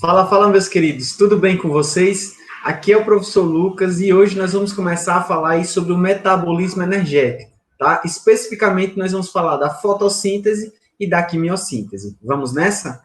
Fala, fala, meus queridos, tudo bem com vocês? Aqui é o professor Lucas e hoje nós vamos começar a falar aí sobre o metabolismo energético, tá? Especificamente, nós vamos falar da fotossíntese e da quimiossíntese. Vamos nessa?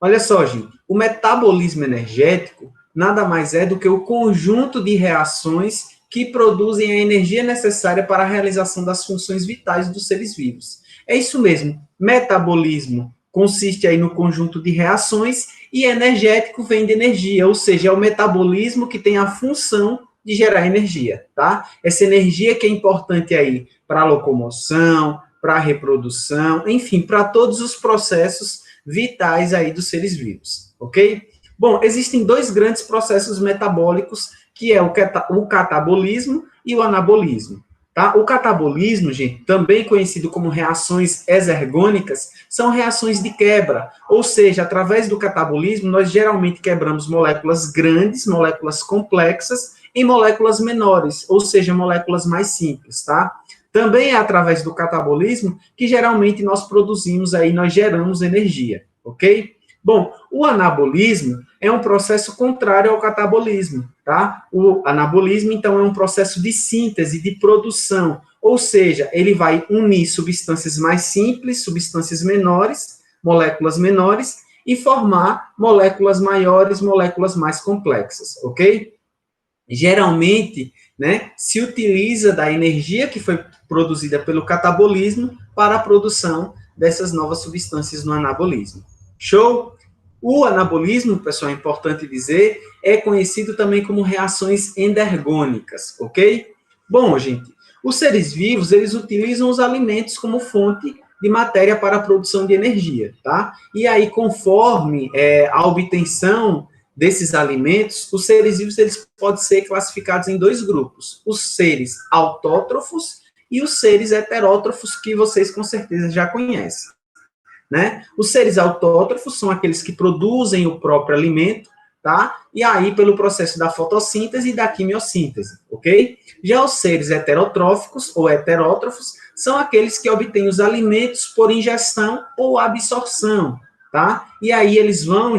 Olha só, gente, o metabolismo energético nada mais é do que o conjunto de reações que produzem a energia necessária para a realização das funções vitais dos seres vivos. É isso mesmo, metabolismo consiste aí no conjunto de reações e energético vem de energia, ou seja, é o metabolismo que tem a função de gerar energia, tá? Essa energia que é importante aí para a locomoção, para a reprodução, enfim, para todos os processos vitais aí dos seres vivos, ok? Bom, existem dois grandes processos metabólicos, que é o catabolismo e o anabolismo. Tá? O catabolismo, gente, também conhecido como reações exergônicas, são reações de quebra, ou seja, através do catabolismo, nós geralmente quebramos moléculas grandes, moléculas complexas, em moléculas menores, ou seja, moléculas mais simples, tá? Também é através do catabolismo que geralmente nós produzimos aí, nós geramos energia, ok? Bom, o anabolismo é um processo contrário ao catabolismo, tá? O anabolismo, então, é um processo de síntese, de produção, ou seja, ele vai unir substâncias mais simples, substâncias menores, moléculas menores, e formar moléculas maiores, moléculas mais complexas, ok? Geralmente, né, se utiliza da energia que foi produzida pelo catabolismo para a produção dessas novas substâncias no anabolismo. Show? O anabolismo, pessoal, é importante dizer, é conhecido também como reações endergônicas, ok? Bom, gente, os seres vivos, eles utilizam os alimentos como fonte de matéria para a produção de energia, tá? E aí, conforme a obtenção desses alimentos, os seres vivos, eles podem ser classificados em dois grupos, os seres autótrofos e os seres heterótrofos, que vocês com certeza já conhecem. Né? Os seres autótrofos são aqueles que produzem o próprio alimento, tá? E aí pelo processo da fotossíntese e da quimiossíntese, ok? Já os seres heterotróficos ou heterótrofos são aqueles que obtêm os alimentos por ingestão ou absorção, tá? E aí eles vão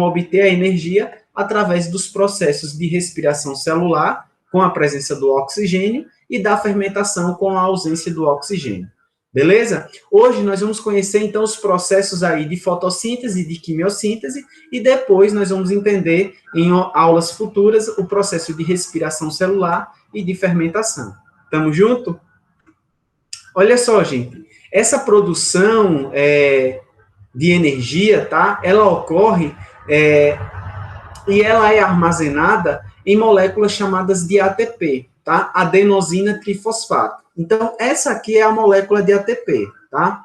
obter a energia através dos processos de respiração celular, com a presença do oxigênio, e da fermentação com a ausência do oxigênio. Beleza? Hoje nós vamos conhecer, então, os processos aí de fotossíntese e de quimiossíntese, e depois nós vamos entender, em aulas futuras, o processo de respiração celular e de fermentação. Tamo junto? Olha só, gente, essa produção de energia, tá? Ela ocorre e ela é armazenada em moléculas chamadas de ATP, tá? Adenosina trifosfato. Então, essa aqui é a molécula de ATP, tá?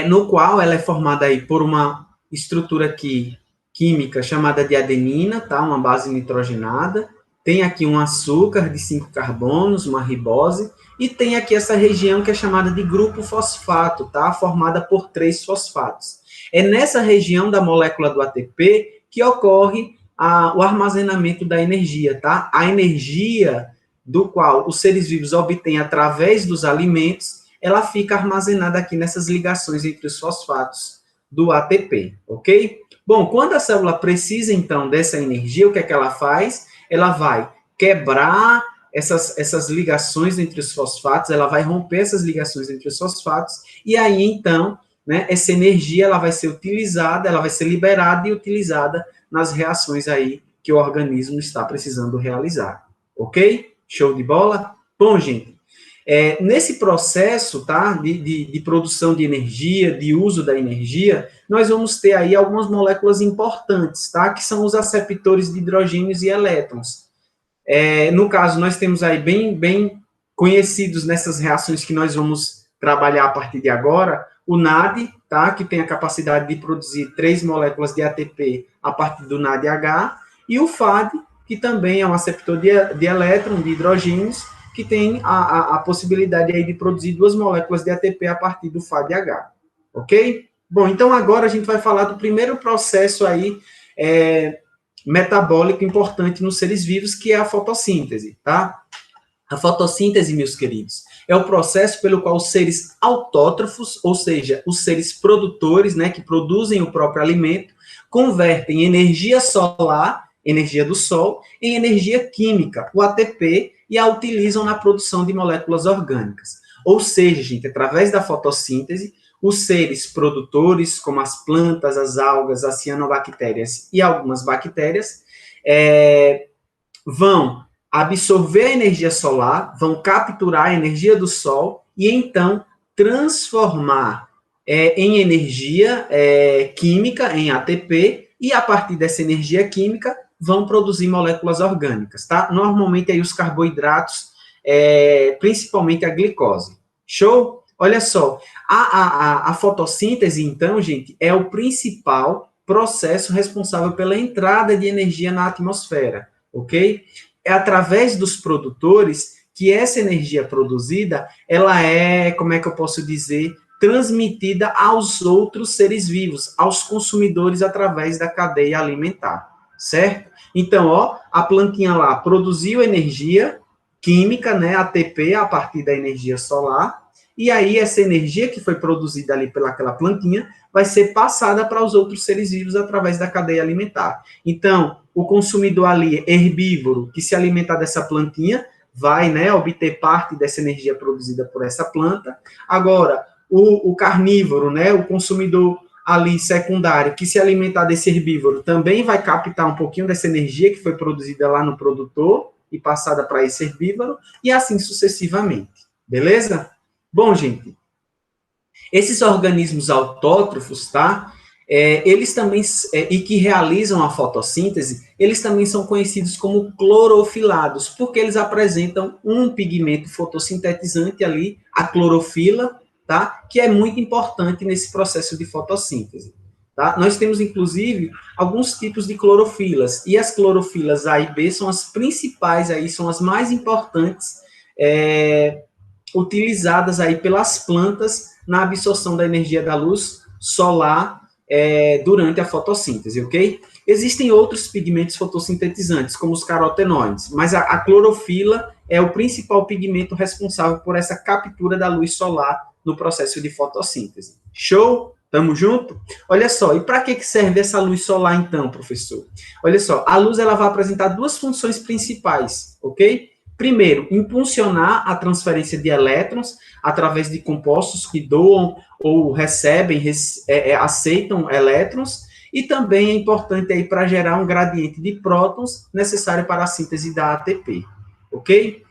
No qual ela é formada aí por uma estrutura aqui química chamada de adenina, tá? Uma base nitrogenada. Tem aqui um açúcar de 5 carbonos, uma ribose, e tem aqui essa região que é chamada de grupo fosfato, tá? Formada por 3 fosfatos. É nessa região da molécula do ATP que ocorre o armazenamento da energia, tá? A energia do qual os seres vivos obtêm através dos alimentos, ela fica armazenada aqui nessas ligações entre os fosfatos do ATP, ok? Bom, quando a célula precisa, então, dessa energia, o que é que ela faz? Ela vai quebrar essas ligações entre os fosfatos, ela vai romper essas ligações entre os fosfatos, e aí, então, né, essa energia, ela vai ser utilizada, ela vai ser liberada e utilizada nas reações aí que o organismo está precisando realizar, ok? Show de bola? Bom, gente, nesse processo, tá, de produção de energia, de uso da energia, nós vamos ter aí algumas moléculas importantes, tá, que são os aceptores de hidrogênios e elétrons. No caso, nós temos aí bem conhecidos nessas reações que nós vamos trabalhar a partir de agora, o NAD, tá, que tem a capacidade de produzir 3 moléculas de ATP a partir do NADH, e o FAD, que também é um aceptor de elétron, de hidrogênios, que tem a possibilidade aí de produzir 2 moléculas de ATP a partir do FADH, ok? Bom, então agora a gente vai falar do primeiro processo aí metabólico importante nos seres vivos, que é a fotossíntese, tá? A fotossíntese, meus queridos, é o processo pelo qual os seres autótrofos, ou seja, os seres produtores, né, que produzem o próprio alimento, convertem energia solar, energia do Sol, em energia química, o ATP, e a utilizam na produção de moléculas orgânicas. Ou seja, gente, através da fotossíntese, os seres produtores, como as plantas, as algas, as cianobactérias e algumas bactérias, vão absorver a energia solar, vão capturar a energia do Sol e então transformar em energia química, em ATP, e a partir dessa energia química vão produzir moléculas orgânicas, tá? Normalmente aí os carboidratos, principalmente a glicose. Show? Olha só, a fotossíntese, então, gente, é o principal processo responsável pela entrada de energia na atmosfera, ok? É através dos produtores que essa energia produzida, ela como é que eu posso dizer, transmitida aos outros seres vivos, aos consumidores através da cadeia alimentar, certo? Então, ó, a plantinha lá produziu energia química, né, ATP, a partir da energia solar, e aí essa energia que foi produzida ali pelaquela plantinha vai ser passada para os outros seres vivos através da cadeia alimentar. Então, o consumidor ali, herbívoro, que se alimentar dessa plantinha, vai, né, obter parte dessa energia produzida por essa planta. Agora, o carnívoro, né, o consumidor ali secundário, que se alimentar desse herbívoro, também vai captar um pouquinho dessa energia que foi produzida lá no produtor e passada para esse herbívoro, e assim sucessivamente. Beleza? Bom, gente, esses organismos autótrofos, tá? Eles também, e que realizam a fotossíntese, eles também são conhecidos como clorofilados, porque eles apresentam um pigmento fotossintetizante ali, a clorofila, tá? Que é muito importante nesse processo de fotossíntese. Tá? Nós temos, inclusive, alguns tipos de clorofilas, e as clorofilas A e B são as principais, aí, são as mais importantes, utilizadas aí pelas plantas na absorção da energia da luz solar durante a fotossíntese, ok? Existem outros pigmentos fotossintetizantes, como os carotenoides, mas a clorofila é o principal pigmento responsável por essa captura da luz solar no processo de fotossíntese. Show? Tamo junto? Olha só, e para que serve essa luz solar então, professor? Olha só, a luz ela vai apresentar duas funções principais, ok? Primeiro, impulsionar a transferência de elétrons através de compostos que doam ou recebem, aceitam elétrons, e também é importante aí para gerar um gradiente de prótons necessário para a síntese da ATP, ok?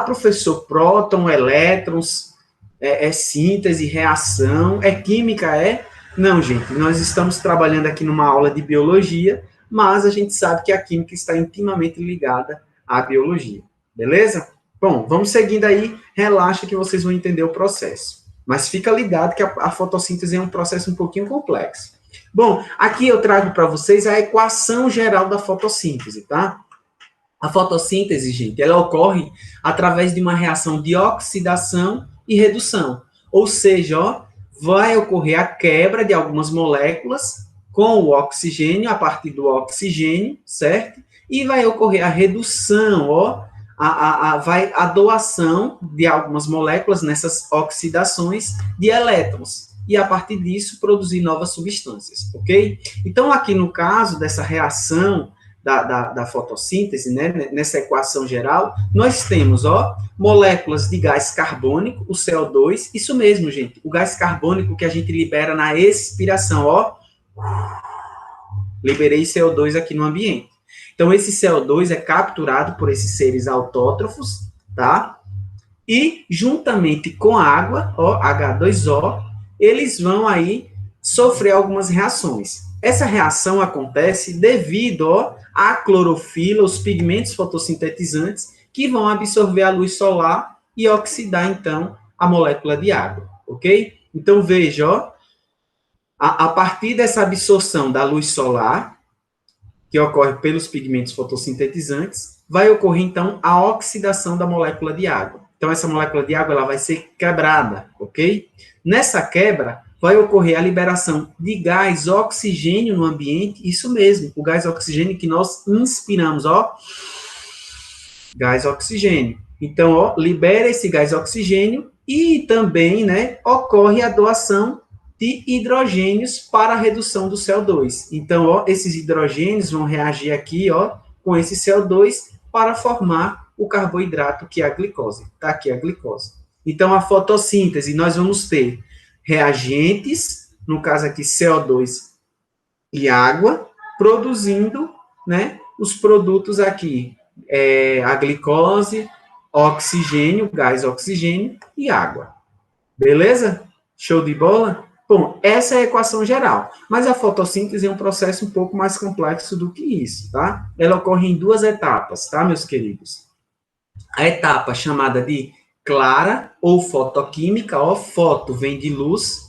Professor, próton, elétrons, síntese, reação, química, Não, gente, nós estamos trabalhando aqui numa aula de biologia, mas a gente sabe que a química está intimamente ligada à biologia. Beleza? Bom, vamos seguindo aí, relaxa que vocês vão entender o processo. Mas fica ligado que a fotossíntese é um processo um pouquinho complexo. Bom, aqui eu trago para vocês a equação geral da fotossíntese, tá? A fotossíntese, gente, ela ocorre através de uma reação de oxidação e redução. Ou seja, ó, vai ocorrer a quebra de algumas moléculas com o oxigênio, a partir do oxigênio, certo? E vai ocorrer a redução, ó, a doação de algumas moléculas nessas oxidações de elétrons, e a partir disso produzir novas substâncias, ok? Então, aqui no caso dessa reação da fotossíntese, né, nessa equação geral, nós temos, ó, moléculas de gás carbônico, o CO2, isso mesmo, gente, o gás carbônico que a gente libera na expiração, ó, liberei CO2 aqui no ambiente. Então, esse CO2 é capturado por esses seres autótrofos, tá? E, juntamente com a água, ó, H2O, eles vão aí sofrer algumas reações. Essa reação acontece devido, ó, à clorofila, os pigmentos fotossintetizantes, que vão absorver a luz solar e oxidar, então, a molécula de água, ok? Então, veja, ó, a partir dessa absorção da luz solar, que ocorre pelos pigmentos fotossintetizantes, vai ocorrer, então, a oxidação da molécula de água. Então, essa molécula de água ela vai ser quebrada, ok? Nessa quebra, vai ocorrer a liberação de gás oxigênio no ambiente, isso mesmo, o gás oxigênio que nós inspiramos, ó, gás oxigênio. Então, ó, libera esse gás oxigênio e também, né, ocorre a doação de hidrogênios para a redução do CO2. Então, ó, esses hidrogênios vão reagir aqui, ó, com esse CO2 para formar o carboidrato, que é a glicose. Tá aqui a glicose. Então, a fotossíntese, nós vamos ter reagentes, no caso aqui CO2 e água, produzindo, né, os produtos aqui, a glicose, oxigênio, gás oxigênio e água. Beleza? Show de bola? Bom, essa é a equação geral, mas a fotossíntese é um processo um pouco mais complexo do que isso, tá? Ela ocorre em duas etapas, tá, meus queridos? A etapa chamada de clara ou fotoquímica, ó, foto vem de luz,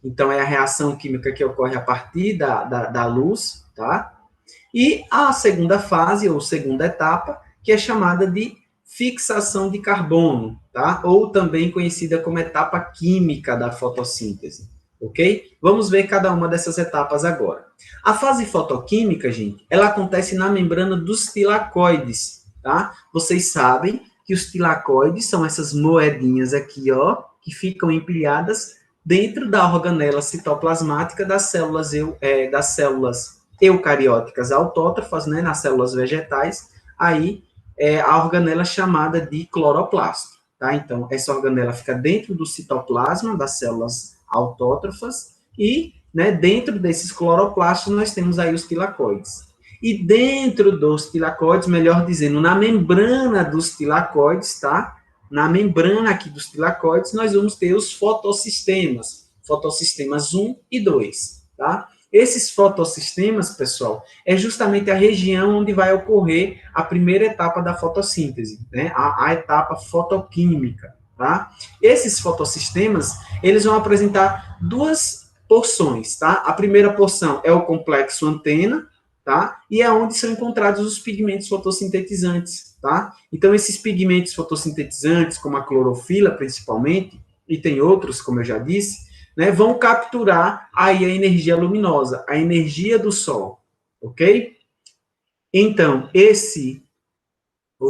então é a reação química que ocorre a partir da luz, tá? E a segunda fase, ou segunda etapa, que é chamada de fixação de carbono, tá? Ou também conhecida como etapa química da fotossíntese, ok? Vamos ver cada uma dessas etapas agora. A fase fotoquímica, gente, ela acontece na membrana dos tilacoides, tá? Vocês sabem que os tilacoides são essas moedinhas aqui, ó, que ficam empilhadas dentro da organela citoplasmática das células eucarióticas autótrofas, né, nas células vegetais, aí a organela chamada de cloroplasto, tá? Então, essa organela fica dentro do citoplasma das células autótrofas e, né, dentro desses cloroplastos nós temos aí os tilacoides. E dentro dos tilacoides, melhor dizendo, na membrana dos tilacoides, tá? Na membrana aqui dos tilacoides, nós vamos ter os fotossistemas 1 e 2, tá? Esses fotossistemas, pessoal, é justamente a região onde vai ocorrer a primeira etapa da fotossíntese, né? A etapa fotoquímica, tá? Esses fotossistemas, eles vão apresentar duas porções, tá? A primeira porção é o complexo antena, tá? E é onde são encontrados os pigmentos fotossintetizantes, tá? Então, esses pigmentos fotossintetizantes, como a clorofila, principalmente, e tem outros, como eu já disse, né, vão capturar aí a energia luminosa, a energia do sol, ok? Então,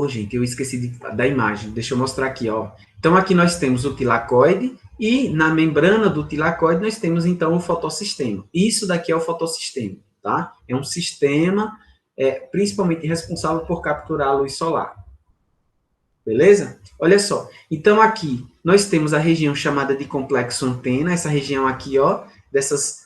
gente, eu esqueci da imagem, deixa eu mostrar aqui, ó. Então, aqui nós temos o tilacoide, e na membrana do tilacoide nós temos, então, o fotossistema. Isso daqui é o fotossistema, tá? É um sistema, principalmente responsável por capturar a luz solar. Beleza? Olha só. Então, aqui, nós temos a região chamada de complexo antena, essa região aqui, ó, desses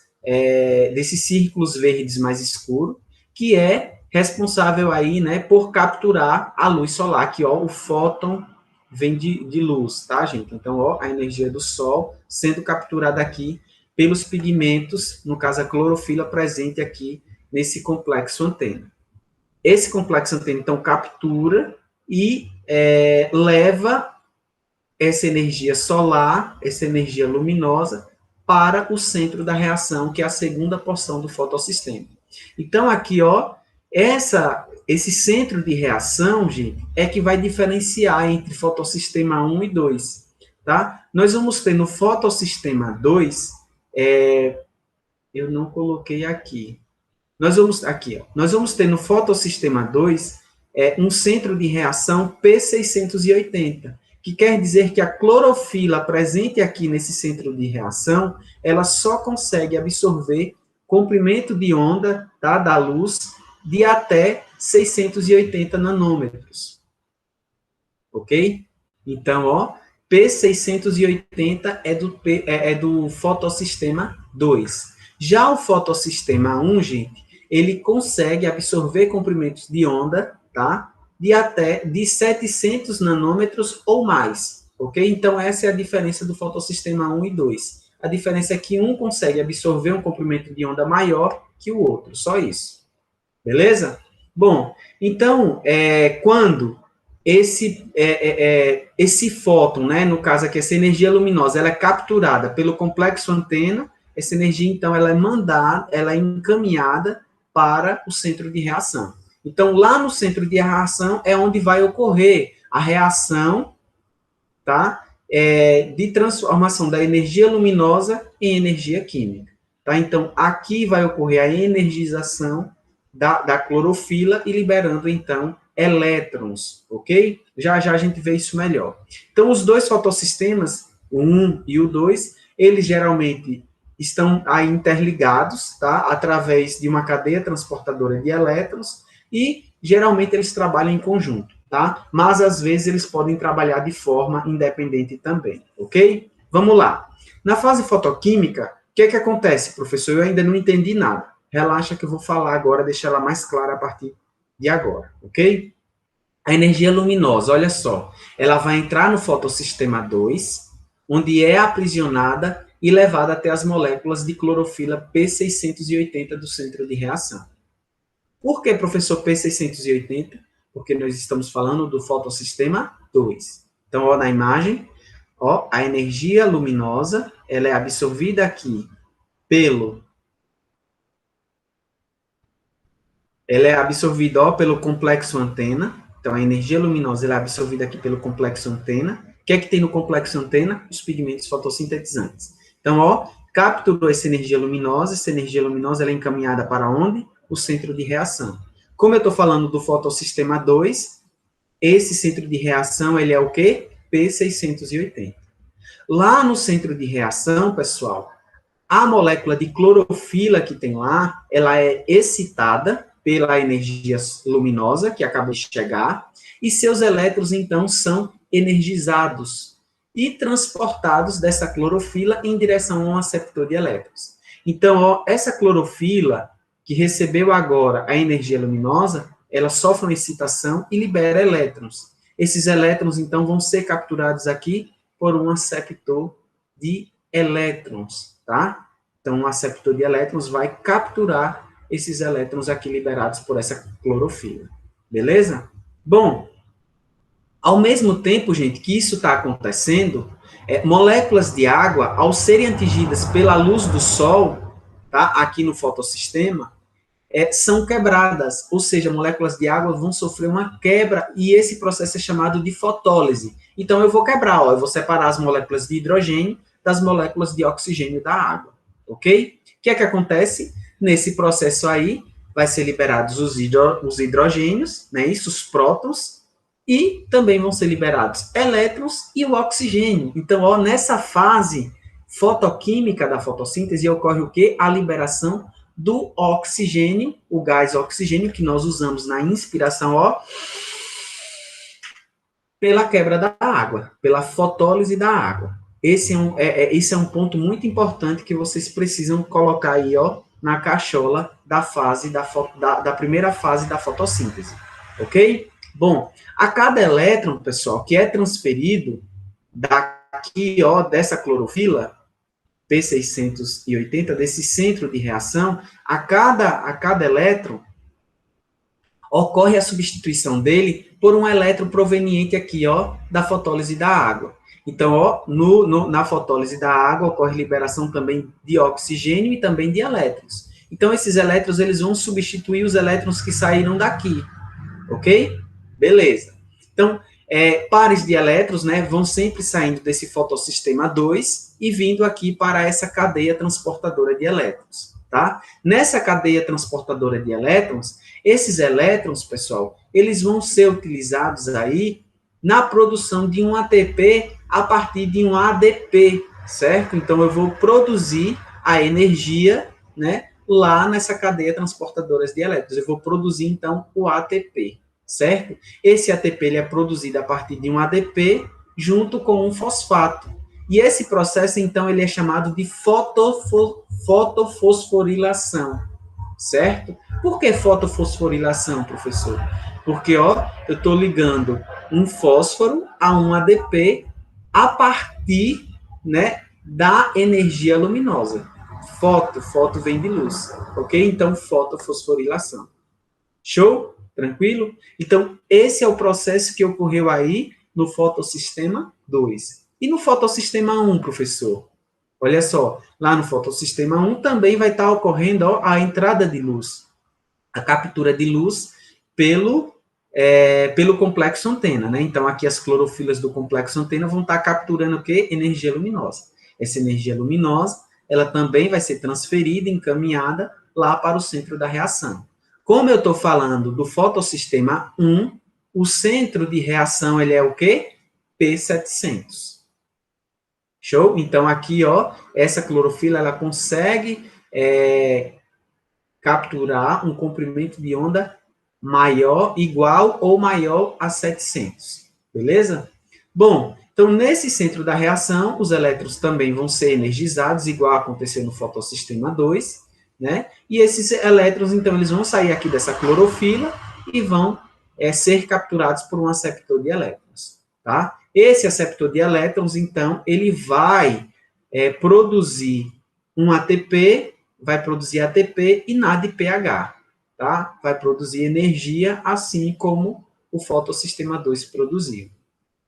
círculos verdes mais escuros, que é responsável aí, né, por capturar a luz solar. Aqui, ó, o fóton vem de luz, tá, gente? Então, ó, a energia do sol sendo capturada aqui pelos pigmentos, no caso, a clorofila presente aqui nesse complexo antena. Esse complexo antena, então, captura e leva essa energia solar, essa energia luminosa, para o centro da reação, que é a segunda porção do fotossistema. Então, aqui, ó, esse centro de reação, gente, é que vai diferenciar entre fotossistema 1 e 2, tá? Nós vamos ter no fotossistema 2, eu não coloquei aqui, nós vamos ter no fotossistema 2 um centro de reação P680, que quer dizer que a clorofila presente aqui nesse centro de reação, ela só consegue absorver comprimento de onda, tá, da luz de até 680 nanômetros. Ok? Então, ó, P680 é do fotossistema 2. Já o fotossistema 1, gente, ele consegue absorver comprimentos de onda, tá? De até 700 nanômetros ou mais, ok? Então, essa é a diferença do fotossistema 1 e 2. A diferença é que um consegue absorver um comprimento de onda maior que o outro, só isso. Beleza? Bom, então, quando esse fóton, né, no caso aqui, essa energia luminosa, ela é capturada pelo complexo antena, essa energia, então, ela é encaminhada para o centro de reação. Então, lá no centro de reação é onde vai ocorrer a reação, tá? De transformação da energia luminosa em energia química, tá? Então, aqui vai ocorrer a energização da clorofila e liberando, então, elétrons, ok? Já já a gente vê isso melhor. Então, os dois fotossistemas, o 1 e o 2, eles geralmente estão aí interligados, tá? Através de uma cadeia transportadora de elétrons e geralmente eles trabalham em conjunto, tá? Mas às vezes eles podem trabalhar de forma independente também, ok? Vamos lá. Na fase fotoquímica, o que é que acontece, professor? Eu ainda não entendi nada. Relaxa que eu vou falar agora, deixar ela mais clara a partir de agora, ok? A energia luminosa, olha só, ela vai entrar no fotossistema 2, onde é aprisionada e levada até as moléculas de clorofila P680 do centro de reação. Por que, professor, P680? Porque nós estamos falando do fotossistema 2. Então, ó, na imagem, ó, a energia luminosa, ela é absorvida aqui pelo complexo antena. Então, a energia luminosa ela é absorvida aqui pelo complexo antena. O que é que tem no complexo antena? Os pigmentos fotossintetizantes. Então, ó, capturou essa energia luminosa ela é encaminhada para onde? O centro de reação. Como eu estou falando do fotossistema 2, esse centro de reação, ele é o quê? P680. Lá no centro de reação, pessoal, a molécula de clorofila que tem lá, ela é excitada pela energia luminosa que acaba de chegar, e seus elétrons, então, são energizados e transportados dessa clorofila em direção a um aceptor de elétrons. Então, ó, essa clorofila que recebeu agora a energia luminosa, ela sofre uma excitação e libera elétrons. Esses elétrons, então, vão ser capturados aqui por um aceptor de elétrons, tá? Então, um aceptor de elétrons vai capturar esses elétrons aqui liberados por essa clorofila. Beleza? Bom, ao mesmo tempo, gente, que isso está acontecendo, moléculas de água, ao serem atingidas pela luz do sol, tá? Aqui no fotossistema, são quebradas, ou seja, moléculas de água vão sofrer uma quebra e esse processo é chamado de fotólise. Então, eu vou quebrar, ó, eu vou separar as moléculas de hidrogênio das moléculas de oxigênio da água, ok? O que é que acontece? Nesse processo aí, vai ser liberados os hidrogênios, né, isso, os prótons, e também vão ser liberados elétrons e o oxigênio. Então, ó, nessa fase fotoquímica da fotossíntese, ocorre o quê? A liberação do oxigênio, o gás oxigênio, que nós usamos na inspiração, ó, pela quebra da água, pela fotólise da água. Esse é um ponto muito importante que vocês precisam colocar aí, ó, na cachola da fase da primeira fase da fotossíntese, ok? Bom, a cada elétron, pessoal, que é transferido daqui, ó, dessa clorofila, P680, desse centro de reação, a cada elétron, ocorre a substituição dele por um elétron proveniente aqui, ó, da fotólise da água. Então, ó, na fotólise da água ocorre liberação também de oxigênio e também de elétrons. Então, esses elétrons, eles vão substituir os elétrons que saíram daqui, ok? Beleza. Então, pares de elétrons, né, vão sempre saindo desse fotossistema 2 e vindo aqui para essa cadeia transportadora de elétrons, tá? Nessa cadeia transportadora de elétrons, esses elétrons, pessoal, eles vão ser utilizados aí na produção de um ATP a partir de um ADP, certo? Então, eu vou produzir a energia, né, lá nessa cadeia transportadora de elétrons. Eu vou produzir, então, o ATP, certo? Esse ATP ele é produzido a partir de um ADP junto com um fosfato. E esse processo, então, ele é chamado de fotofosforilação, certo? Por que fotofosforilação, professor? Porque, ó, eu estou ligando um fósforo a um ADP a partir, né, da energia luminosa. Foto vem de luz, ok? Então, fotofosforilação. Show? Tranquilo? Então, esse é o processo que ocorreu aí no fotossistema 2. E no fotossistema 1, professor? Olha só, lá no fotossistema 1 também vai estar ocorrendo, ó, a entrada de luz, a captura de luz pelo complexo antena, né? Então, aqui as clorofilas do complexo antena vão estar capturando o quê? Energia luminosa. Essa energia luminosa, ela também vai ser transferida, encaminhada lá para o centro da reação. Como eu estou falando do fotossistema 1, o centro de reação, ele é o quê? P700. Show? Então, aqui, ó, essa clorofila, ela consegue capturar um comprimento de onda maior, igual ou maior a 700. Beleza? Bom, então, nesse centro da reação, os elétrons também vão ser energizados, igual aconteceu no fotossistema 2, né? E esses elétrons, então, eles vão sair aqui dessa clorofila e vão ser capturados por um aceptor de elétrons, tá? Esse aceptor de elétrons, então, ele vai produzir um ATP, vai produzir ATP e NADPH, tá? Vai produzir energia, assim como o fotossistema 2 produziu.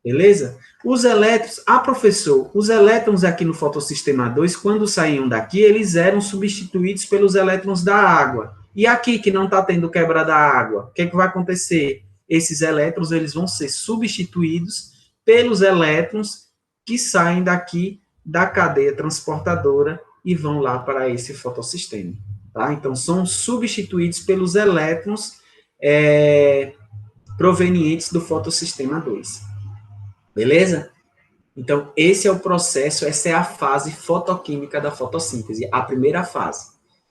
Beleza? Os elétrons, professor, os elétrons aqui no fotossistema 2, quando saíam daqui, eles eram substituídos pelos elétrons da água. E aqui, que não está tendo quebra da água, o que vai acontecer? Esses elétrons, eles vão ser substituídos pelos elétrons que saem daqui da cadeia transportadora e vão lá para esse fotossistema. Tá? Então, são substituídos pelos elétrons provenientes do fotossistema 2. Beleza? Então, esse é o processo, essa é a fase fotoquímica da fotossíntese, a primeira fase.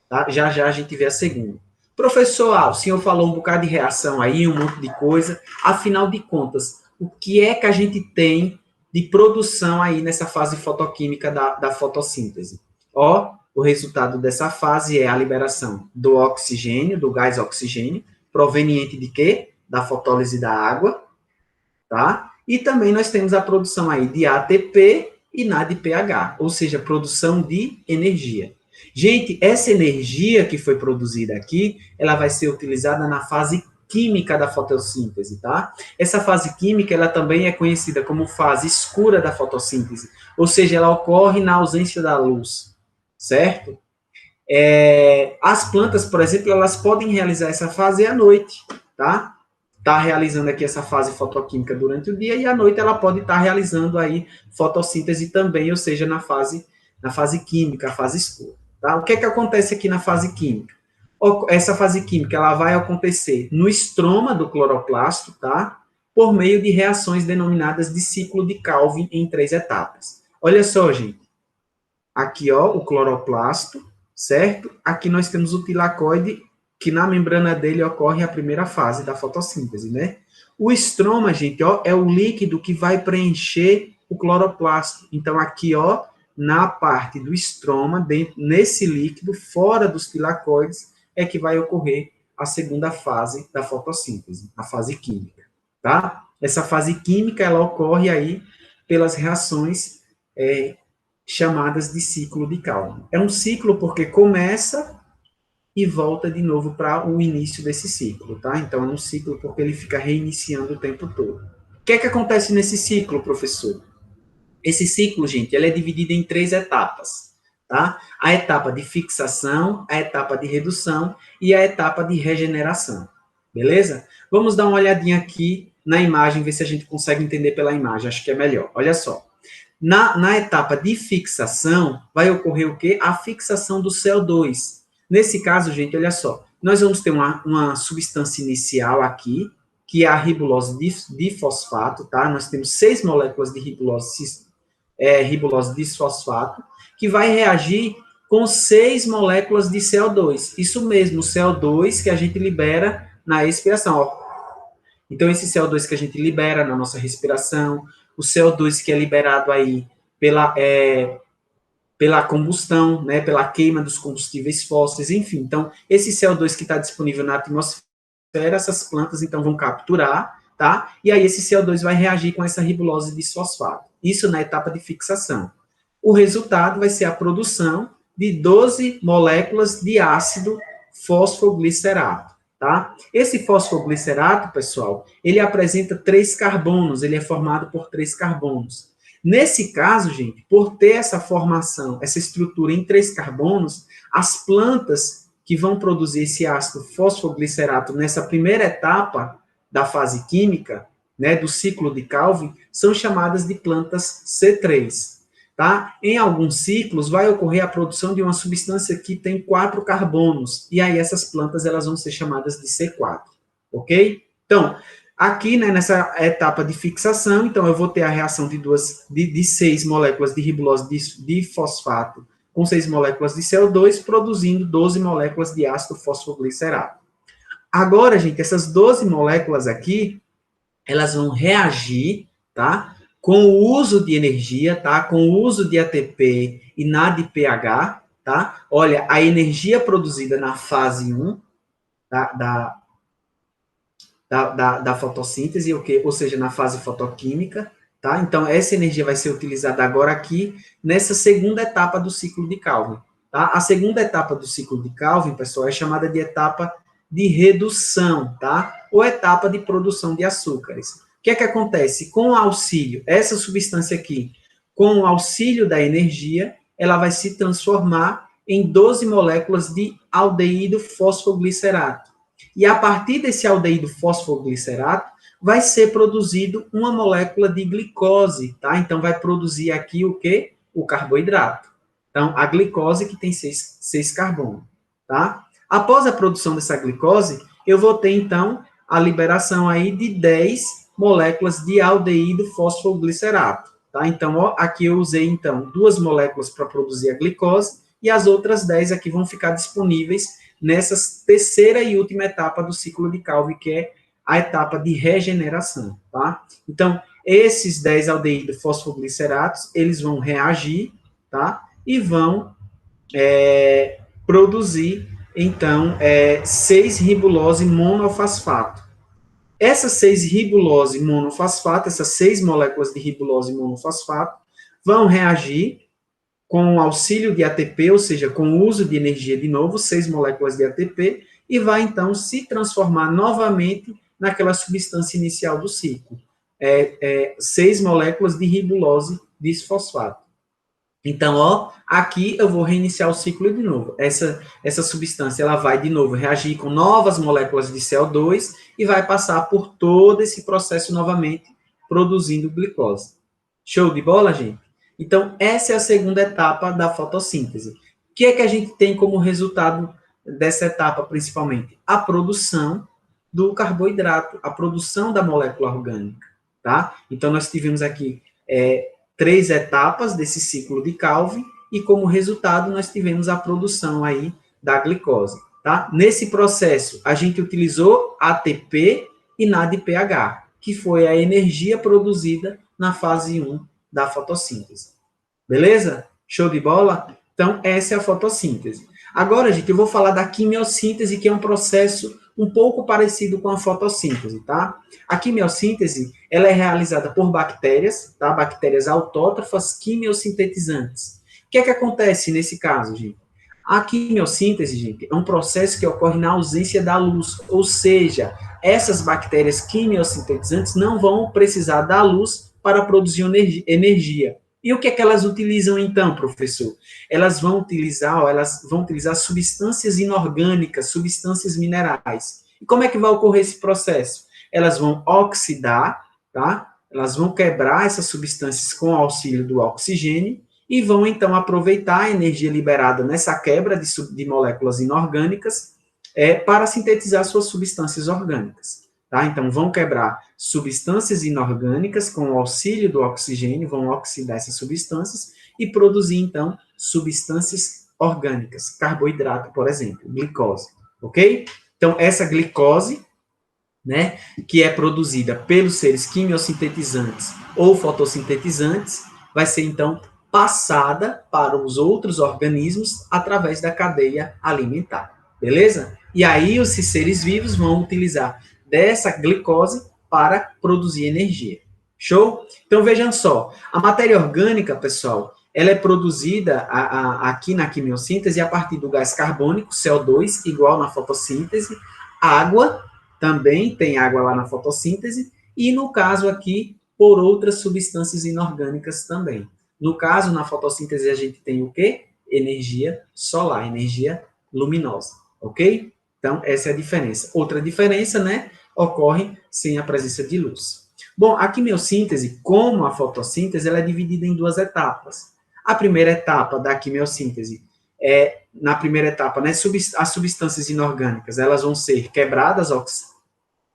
Tá? Já já a gente vê a segunda. Professor, o senhor falou um bocado de reação aí, um monte de coisa. Afinal de contas, o que é que a gente tem de produção aí nessa fase fotoquímica da fotossíntese? Ó, o resultado dessa fase é a liberação do oxigênio, do gás oxigênio, proveniente de quê? Da fotólise da água, tá? E também nós temos a produção aí de ATP e NADPH, ou seja, produção de energia. Gente, essa energia que foi produzida aqui, ela vai ser utilizada na fase química da fotossíntese, tá? Essa fase química, ela também é conhecida como fase escura da fotossíntese, ou seja, ela ocorre na ausência da luz, certo? As plantas, por exemplo, elas podem realizar essa fase à noite, tá? Está realizando aqui essa fase fotoquímica durante o dia e à noite ela pode estar realizando aí fotossíntese também, ou seja, na fase química, a fase escura. Tá? O que é que acontece aqui na fase química? Essa fase química ela vai acontecer no estroma do cloroplasto, tá? Por meio de reações denominadas de ciclo de Calvin em 3 etapas. Olha só, gente. Aqui, ó, o cloroplasto, certo? Aqui nós temos o tilacoide, que na membrana dele ocorre a primeira fase da fotossíntese, né? O estroma, gente, ó, é o líquido que vai preencher o cloroplasto. Então, aqui, ó, na parte do estroma, nesse líquido, fora dos tilacoides, é que vai ocorrer a segunda fase da fotossíntese, a fase química, tá? Essa fase química, ela ocorre aí pelas reações chamadas de ciclo de Calvin. É um ciclo porque começa e volta de novo para o início desse ciclo, tá? Então, é um ciclo porque ele fica reiniciando o tempo todo. O que é que acontece nesse ciclo, professor? Esse ciclo, gente, ele é dividido em 3 etapas, tá? A etapa de fixação, a etapa de redução e a etapa de regeneração, beleza? Vamos dar uma olhadinha aqui na imagem, ver se a gente consegue entender pela imagem, acho que é melhor. Olha só. Na etapa de fixação, vai ocorrer o quê? A fixação do CO2. Nesse caso, gente, olha só, nós vamos ter uma substância inicial aqui, que é a ribulose difosfato, tá? Nós temos 6 moléculas de ribulose disfosfato, que vai reagir com 6 moléculas de CO2. Isso mesmo, o CO2 que a gente libera na expiração, ó. Então, esse CO2 que a gente libera na nossa respiração, o CO2 que é liberado aí pela combustão, né, pela queima dos combustíveis fósseis, enfim. Então, esse CO2 que está disponível na atmosfera, essas plantas, então, vão capturar, tá? E aí, esse CO2 vai reagir com essa ribulose disfosfato. Isso na etapa de fixação. O resultado vai ser a produção de 12 moléculas de ácido fosfoglicerato, tá? Esse fosfoglicerato, pessoal, ele apresenta 3 carbonos, ele é formado por 3 carbonos. Nesse caso, gente, por ter essa formação, essa estrutura em 3 carbonos, as plantas que vão produzir esse ácido fosfoglicerato nessa primeira etapa da fase química, né, do ciclo de Calvin, são chamadas de plantas C3. Tá? Em alguns ciclos, vai ocorrer a produção de uma substância que tem 4 carbonos, e aí essas plantas elas vão ser chamadas de C4, ok? Então, Aqui, né, nessa etapa de fixação, então eu vou ter a reação de 6 moléculas de ribulose de fosfato com 6 moléculas de CO2, produzindo 12 moléculas de ácido fosfoglicerado. Agora, gente, essas 12 moléculas aqui, elas vão reagir, tá? Com o uso de energia, tá? Com o uso de ATP e NADPH, tá? Olha, a energia produzida na fase 1 da fotossíntese, ou seja, na fase fotoquímica, tá? Então, essa energia vai ser utilizada agora aqui, nessa segunda etapa do ciclo de Calvin, tá? A segunda etapa do ciclo de Calvin, pessoal, é chamada de etapa de redução, tá? Ou etapa de produção de açúcares. O que é que acontece? Com o auxílio, essa substância aqui, com o auxílio da energia, ela vai se transformar em 12 moléculas de aldeído fosfoglicerato. E a partir desse aldeído fosfoglicerato, vai ser produzido uma molécula de glicose, tá? Então, vai produzir aqui o quê? O carboidrato. Então, a glicose que tem 6 carbonos, tá? Após a produção dessa glicose, eu vou ter, então, a liberação aí de 10 moléculas de aldeído fosfoglicerato, tá? Então, ó, aqui eu usei, então, 2 moléculas para produzir a glicose e as outras 10 aqui vão ficar disponíveis nessa terceira e última etapa do ciclo de Calvin, que é a etapa de regeneração, tá? Então, esses 10 aldeídos fosfogliceratos, eles vão reagir, tá? E vão produzir, então, 6-ribulose monofosfato. Essas 6-ribulose monofosfato, essas 6 moléculas de ribulose monofosfato, vão reagir com o auxílio de ATP, ou seja, com o uso de energia de novo, 6 moléculas de ATP, e vai, então, se transformar novamente naquela substância inicial do ciclo. 6 moléculas de ribulose bisfosfato. Então, ó, aqui eu vou reiniciar o ciclo de novo. Essa substância, ela vai, de novo, reagir com novas moléculas de CO2 e vai passar por todo esse processo novamente, produzindo glicose. Show de bola, gente? Então, essa é a segunda etapa da fotossíntese. O que é que a gente tem como resultado dessa etapa, principalmente? A produção do carboidrato, a produção da molécula orgânica, tá? Então, nós tivemos aqui 3 etapas desse ciclo de Calvin e, como resultado, nós tivemos a produção aí da glicose, tá? Nesse processo, a gente utilizou ATP e NADPH, que foi a energia produzida na fase 1 da fotossíntese. Beleza? Show de bola? Então, essa é a fotossíntese. Agora, gente, eu vou falar da quimiossíntese, que é um processo um pouco parecido com a fotossíntese, tá? A quimiossíntese, ela é realizada por bactérias, tá? Bactérias autótrofas quimiosintetizantes. O que é que acontece nesse caso, gente? A quimiossíntese, gente, é um processo que ocorre na ausência da luz, ou seja, essas bactérias quimiosintetizantes não vão precisar da luz para produzir energia. E o que é que elas utilizam então, professor? Elas vão utilizar substâncias inorgânicas, substâncias minerais. E como é que vai ocorrer esse processo? Elas vão oxidar, tá? Elas vão quebrar essas substâncias com o auxílio do oxigênio e vão então aproveitar a energia liberada nessa quebra de moléculas inorgânicas para sintetizar suas substâncias orgânicas. Tá? Então, vão quebrar substâncias inorgânicas com o auxílio do oxigênio, vão oxidar essas substâncias e produzir, então, substâncias orgânicas, carboidrato, por exemplo, glicose, ok? Então, essa glicose, né, que é produzida pelos seres quimiosintetizantes ou fotossintetizantes, vai ser, então, passada para os outros organismos através da cadeia alimentar, beleza? E aí, os seres vivos vão utilizar dessa glicose para produzir energia. Show? Então, vejam só, a matéria orgânica, pessoal, ela é produzida aqui na quimiossíntese a partir do gás carbônico, CO2, igual na fotossíntese, água, também tem água lá na fotossíntese, e no caso aqui, por outras substâncias inorgânicas também. No caso, na fotossíntese, a gente tem o quê? Energia solar, energia luminosa, ok? Então, essa é a diferença. Outra diferença, né, ocorre sem a presença de luz. Bom, a quimiossíntese, como a fotossíntese, ela é dividida em 2 etapas. A primeira etapa da quimiossíntese na primeira etapa, né, as substâncias inorgânicas, elas vão ser quebradas,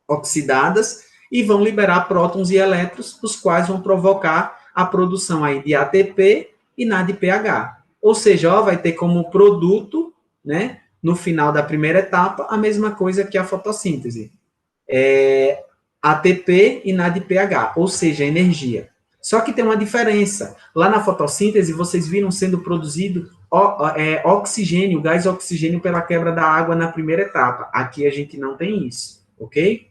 oxidadas, e vão liberar prótons e elétrons, os quais vão provocar a produção aí de ATP e NADPH. Ou seja, ó, vai ter como produto, né, no final da primeira etapa, a mesma coisa que a fotossíntese. ATP e NADPH, ou seja, energia. Só que tem uma diferença. Lá na fotossíntese, vocês viram sendo produzido oxigênio, gás oxigênio pela quebra da água na primeira etapa. Aqui a gente não tem isso, ok?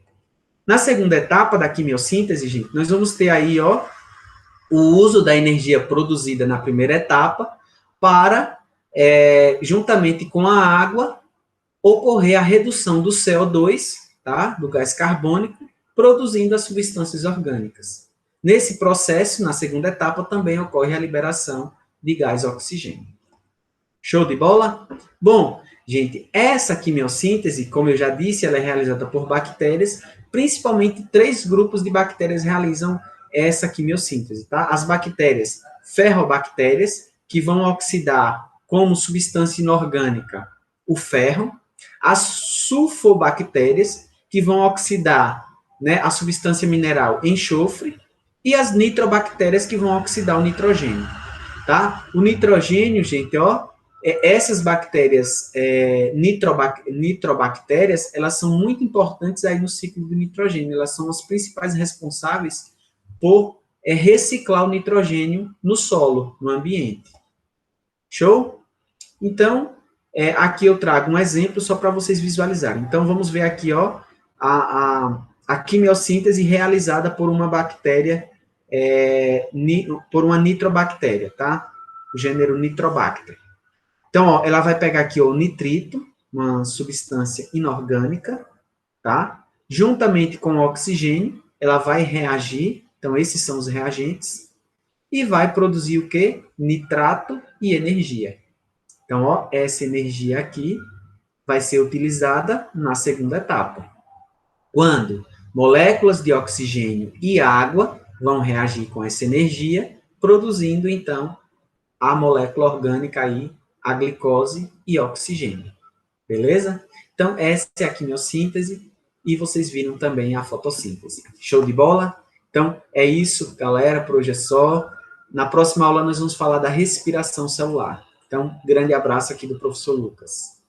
Na segunda etapa da quimiossíntese, gente, nós vamos ter aí, ó, o uso da energia produzida na primeira etapa para, juntamente com a água, ocorrer a redução do CO2, tá, do gás carbônico, produzindo as substâncias orgânicas. Nesse processo, na segunda etapa, também ocorre a liberação de gás oxigênio. Show de bola? Bom, gente, essa quimiossíntese, como eu já disse, ela é realizada por bactérias, principalmente 3 grupos de bactérias realizam essa quimiossíntese, tá? As bactérias ferrobactérias, que vão oxidar como substância inorgânica o ferro, as sulfobactérias, que vão oxidar, né, a substância mineral enxofre, e as nitrobactérias, que vão oxidar o nitrogênio, tá? O nitrogênio, gente, ó, essas bactérias nitrobactérias, elas são muito importantes aí no ciclo do nitrogênio, elas são as principais responsáveis por reciclar o nitrogênio no solo, no ambiente. Show? Então, aqui eu trago um exemplo só para vocês visualizarem. Então, vamos ver aqui, ó, a quimiossíntese realizada por uma bactéria, por uma nitrobactéria, tá? O gênero Nitrobacter. Então, ó, ela vai pegar aqui o nitrito, uma substância inorgânica, tá? Juntamente com o oxigênio, ela vai reagir, então esses são os reagentes, e vai produzir o quê? Nitrato e energia. Então, ó, essa energia aqui vai ser utilizada na segunda etapa. Quando moléculas de oxigênio e água vão reagir com essa energia, produzindo, então, a molécula orgânica aí, a glicose e oxigênio. Beleza? Então, essa é a quimiossíntese e vocês viram também a fotossíntese. Show de bola? Então, é isso, galera, por hoje é só. Na próxima aula nós vamos falar da respiração celular. Então, grande abraço aqui do professor Lucas.